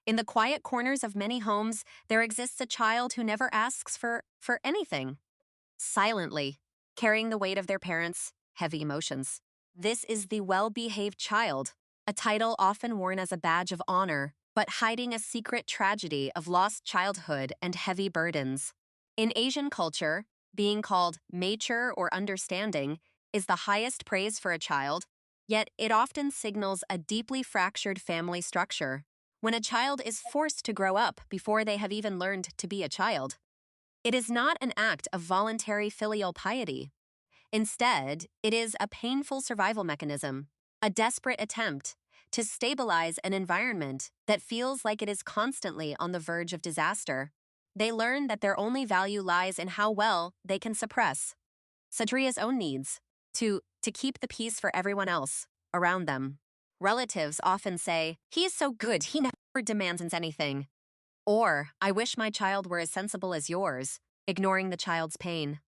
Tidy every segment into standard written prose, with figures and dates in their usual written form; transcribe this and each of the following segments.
In the quiet corners of many homes, there exists a child who never asks for anything, silently, carrying the weight of their parents' heavy emotions. This is the well-behaved child, a title often worn as a badge of honor, but hiding a secret tragedy of lost childhood and heavy burdens. In Asian culture, being called mature or understanding is the highest praise for a child, yet it often signals a deeply fractured family structure. When a child is forced to grow up before they have even learned to be a child, it is not an act of voluntary filial piety. Instead, it is a painful survival mechanism, a desperate attempt to stabilize an environment that feels like it is constantly on the verge of disaster. They learn that their only value lies in how well they can suppress Satriya's own needs to keep the peace for everyone else around them. Relatives often say, "He is so good, he never demands anything." Or, "I wish my child were as sensible as yours," ignoring the child's pain.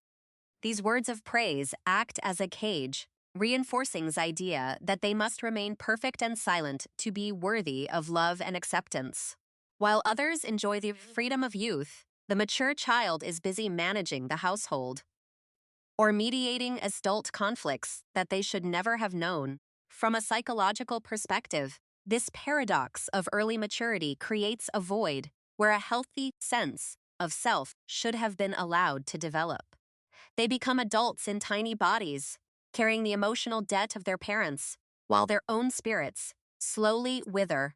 These words of praise act as a cage, reinforcing the idea that they must remain perfect and silent to be worthy of love and acceptance. While others enjoy the freedom of youth, the mature child is busy managing the household or mediating adult conflicts that they should never have known. From a psychological perspective, this paradox of early maturity creates a void where a healthy sense of self should have been allowed to develop. They become adults in tiny bodies, carrying the emotional debt of their parents, while their own spirits slowly wither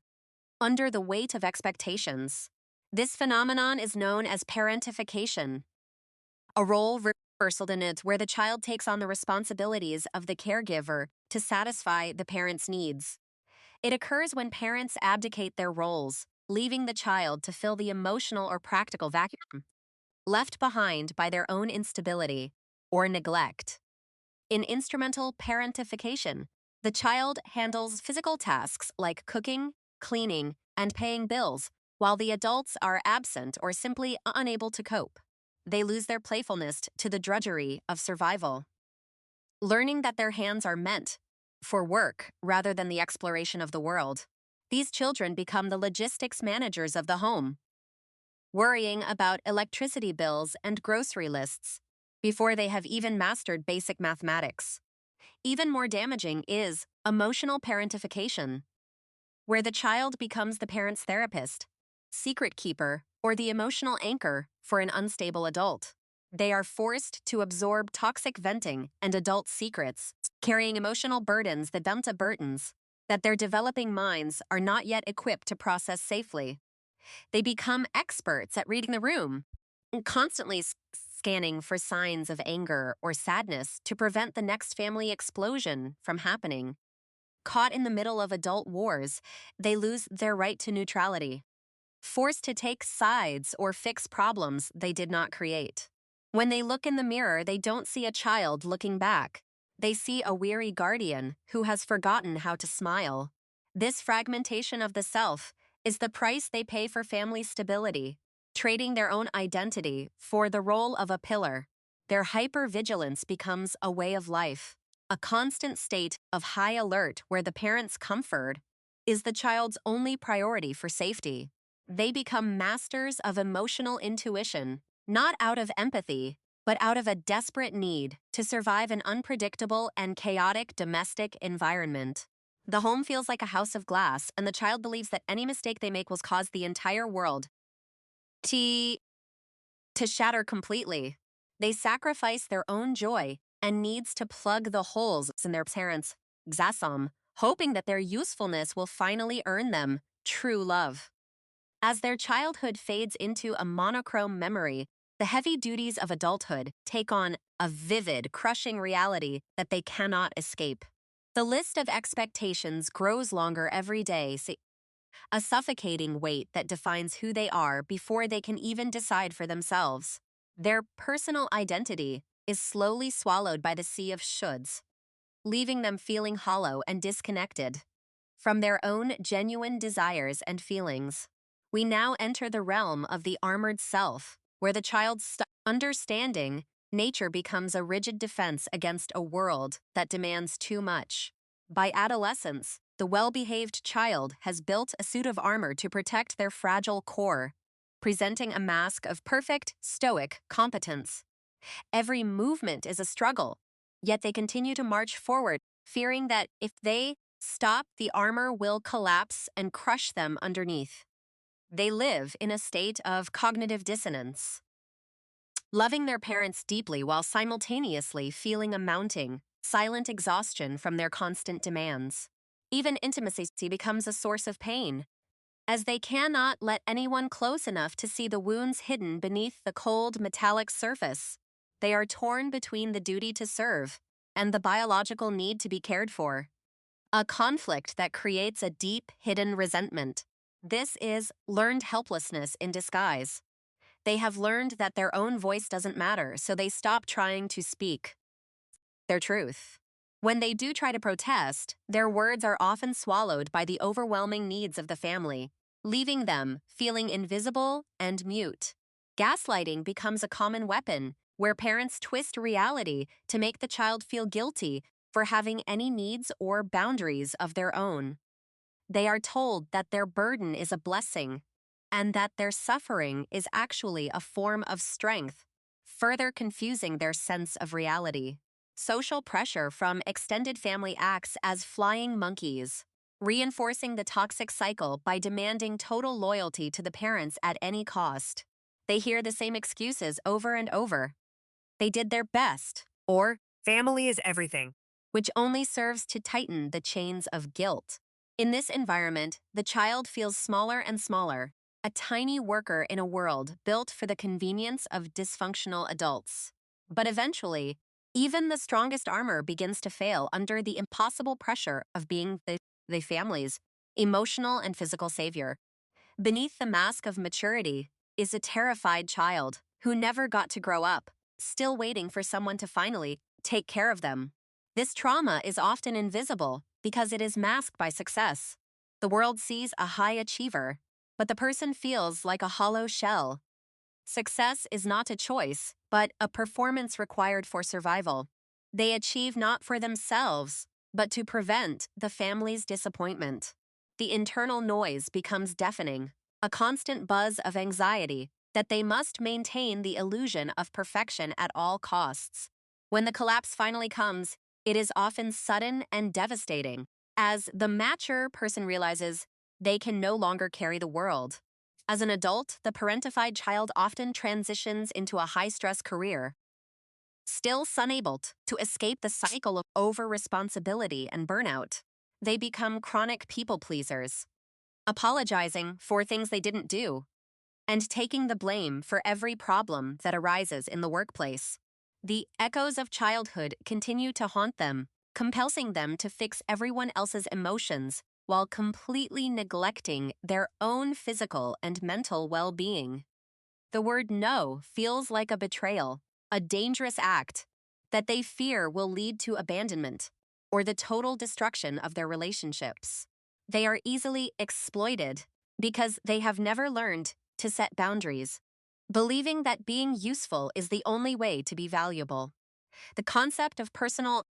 under the weight of expectations. This phenomenon is known as parentification, a role reversal in it where the child takes on the responsibilities of the caregiver to satisfy the parent's needs. It occurs when parents abdicate their roles, leaving the child to fill the emotional or practical vacuum left behind by their own instability or neglect. In instrumental parentification, the child handles physical tasks like cooking, cleaning, and paying bills, while the adults are absent or simply unable to cope. They lose their playfulness to the drudgery of survival, learning that their hands are meant for work rather than the exploration of the world. These children become the logistics managers of the home, worrying about electricity bills and grocery lists before they have even mastered basic mathematics. Even more damaging is emotional parentification, where the child becomes the parent's therapist, secret keeper, or the emotional anchor for an unstable adult. They are forced to absorb toxic venting and adult secrets, carrying emotional burdens that their developing minds are not yet equipped to process safely. They become experts at reading the room, and constantly scanning for signs of anger or sadness to prevent the next family explosion from happening. Caught in the middle of adult wars, they lose their right to neutrality, forced to take sides or fix problems they did not create. When they look in the mirror, they don't see a child looking back. They see a weary guardian who has forgotten how to smile. This fragmentation of the self is the price they pay for family stability, trading their own identity for the role of a pillar. Their hypervigilance becomes a way of life, a constant state of high alert where the parent's comfort is the child's only priority for safety. They become masters of emotional intuition, not out of empathy, but out of a desperate need to survive an unpredictable and chaotic domestic environment. The home feels like a house of glass, and the child believes that any mistake they make will cause the entire world to shatter completely. They sacrifice their own joy and needs to plug the holes in their parents' exhaustion, hoping that their usefulness will finally earn them true love. As their childhood fades into a monochrome memory, the heavy duties of adulthood take on a vivid, crushing reality that they cannot escape. The list of expectations grows longer every day, a suffocating weight that defines who they are before they can even decide for themselves. Their personal identity is slowly swallowed by the sea of shoulds, leaving them feeling hollow and disconnected from their own genuine desires and feelings. We now enter the realm of the armored self, where the child's understanding nature becomes a rigid defense against a world that demands too much. By adolescence, The well-behaved child has built a suit of armor to protect their fragile core, presenting a mask of perfect, stoic competence. Every movement is a struggle, yet they continue to march forward, fearing that if they stop, the armor will collapse and crush them underneath. They live in a state of cognitive dissonance, loving their parents deeply while simultaneously feeling a mounting, silent exhaustion from their constant demands. Even intimacy becomes a source of pain, as they cannot let anyone close enough to see the wounds hidden beneath the cold, metallic surface. They are torn between the duty to serve and the biological need to be cared for, a conflict that creates a deep, hidden resentment. This is learned helplessness in disguise. They have learned that their own voice doesn't matter, so they stop trying to speak their truth. When they do try to protest, their words are often swallowed by the overwhelming needs of the family, leaving them feeling invisible and mute. Gaslighting becomes a common weapon, where parents twist reality to make the child feel guilty for having any needs or boundaries of their own. They are told that their burden is a blessing and that their suffering is actually a form of strength, further confusing their sense of reality. Social pressure from extended family acts as flying monkeys, reinforcing the toxic cycle by demanding total loyalty to the parents at any cost. They hear the same excuses over and over. They did their best, or family is everything, which only serves to tighten the chains of guilt. In this environment, the child feels smaller and smaller, a tiny worker in a world built for the convenience of dysfunctional adults. But eventually, even the strongest armor begins to fail under the impossible pressure of being the family's emotional and physical savior. Beneath the mask of maturity is a terrified child who never got to grow up, still waiting for someone to finally take care of them. This trauma is often invisible because it is masked by success. The world sees a high achiever, but the person feels like a hollow shell. Success is not a choice, but a performance required for survival. They achieve not for themselves, but to prevent the family's disappointment. The internal noise becomes deafening, a constant buzz of anxiety that they must maintain the illusion of perfection at all costs. When the collapse finally comes, it is often sudden and devastating, as the mature person realizes they can no longer carry the world. As an adult, the parentified child often transitions into a high-stress career, still unable to escape the cycle of over-responsibility and burnout. They become chronic people-pleasers, apologizing for things they didn't do, and taking the blame for every problem that arises in the workplace. The echoes of childhood continue to haunt them, compelling them to fix everyone else's emotions while completely neglecting their own physical and mental well-being. The word no feels like a betrayal, a dangerous act that they fear will lead to abandonment or the total destruction of their relationships. They are easily exploited because they have never learned to set boundaries, believing that being useful is the only way to be valuable. The concept of personal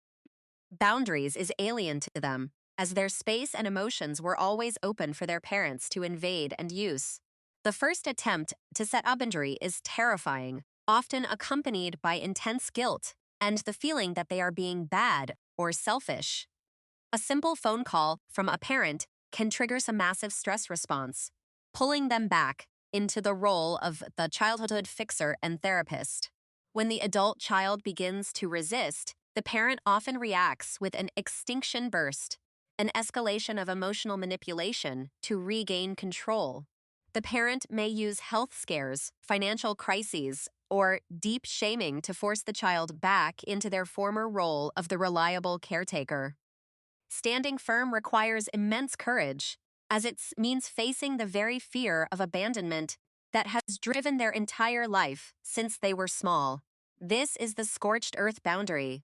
boundaries is alien to them, as their space and emotions were always open for their parents to invade and use. The first attempt to set a boundary is terrifying, often accompanied by intense guilt and the feeling that they are being bad or selfish. A simple phone call from a parent can trigger some massive stress response, pulling them back into the role of the childhood fixer and therapist. When the adult child begins to resist, the parent often reacts with an extinction burst, an escalation of emotional manipulation to regain control. The parent may use health scares, financial crises, or deep shaming to force the child back into their former role of the reliable caretaker. Standing firm requires immense courage, as it means facing the very fear of abandonment that has driven their entire life since they were small. This is the scorched earth boundary,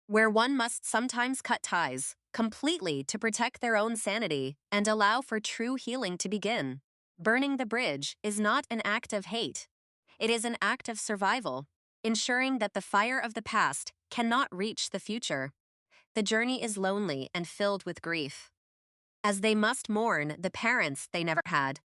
where one must sometimes cut ties completely to protect their own sanity and allow for true healing to begin. Burning the bridge is not an act of hate. It is an act of survival, ensuring that the fire of the past cannot reach the future. The journey is lonely and filled with grief. as they must mourn the parents they never had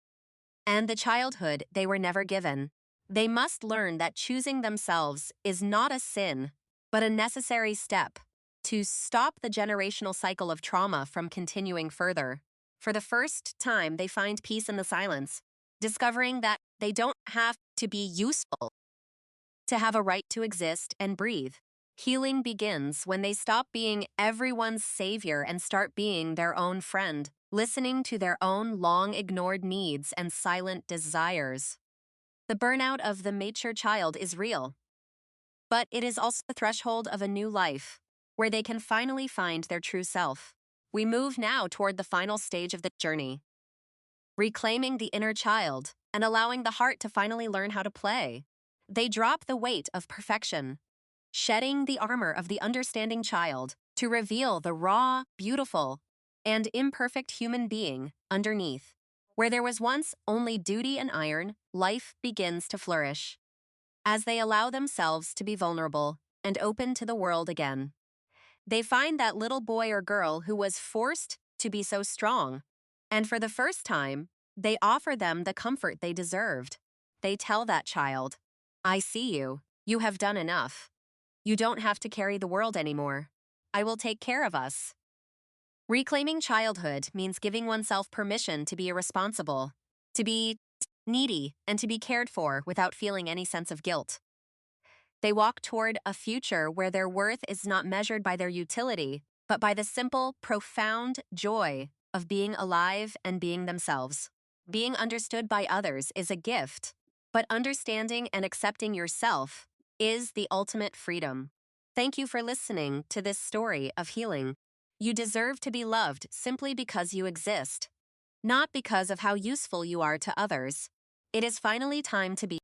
and the childhood they were never given. They must learn that choosing themselves is not a sin, but a necessary step to stop the generational cycle of trauma from continuing further. For the first time, they find peace in the silence, discovering that they don't have to be useful to have a right to exist and breathe. Healing begins when they stop being everyone's savior and start being their own friend, listening to their own long-ignored needs and silent desires. The burnout of the mature child is real, but it is also the threshold of a new life, where they can finally find their true self. We move now toward the final stage of the journey, reclaiming the inner child and allowing the heart to finally learn how to play. They drop the weight of perfection, shedding the armor of the understanding child to reveal the raw, beautiful, and imperfect human being underneath. Where there was once only duty and iron, life begins to flourish as they allow themselves to be vulnerable and open to the world again. They find that little boy or girl who was forced to be so strong, and for the first time, they offer them the comfort they deserved. They tell that child, "I see you. You have done enough. You don't have to carry the world anymore. I will take care of us." Reclaiming childhood means giving oneself permission to be irresponsible, to be needy, and to be cared for without feeling any sense of guilt. They walk toward a future where their worth is not measured by their utility, but by the simple, profound joy of being alive and being themselves. Being understood by others is a gift, but understanding and accepting yourself is the ultimate freedom. Thank you for listening to this story of healing. You deserve to be loved simply because you exist, not because of how useful you are to others. It is finally time to be